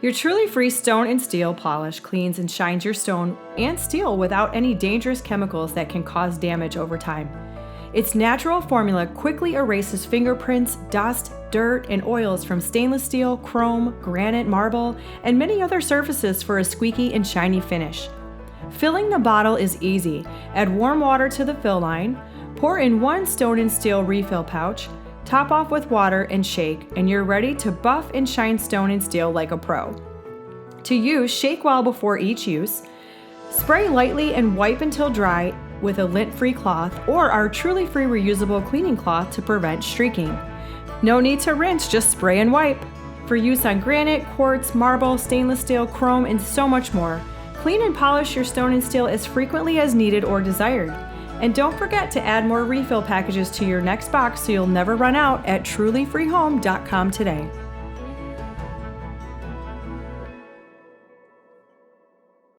Your Truly Free Stone and Steel polish cleans and shines your stone and steel without any dangerous chemicals that can cause damage over time. Its natural formula quickly erases fingerprints, dust, dirt, and oils from stainless steel, chrome, granite, marble, and many other surfaces for a squeaky and shiny finish. Filling the bottle is easy. Add warm water to the fill line, pour in 1 stone and steel refill pouch, top off with water and shake, and you're ready to buff and shine stone and steel like a pro. To use, shake well before each use. Spray lightly and wipe until dry with a lint-free cloth or our Truly Free reusable cleaning cloth to prevent streaking. No need to rinse, just spray and wipe. For use on granite, quartz, marble, stainless steel, chrome, and so much more. Clean and polish your stone and steel as frequently as needed or desired. And don't forget to add more refill packages to your next box so you'll never run out at trulyfreehome.com today.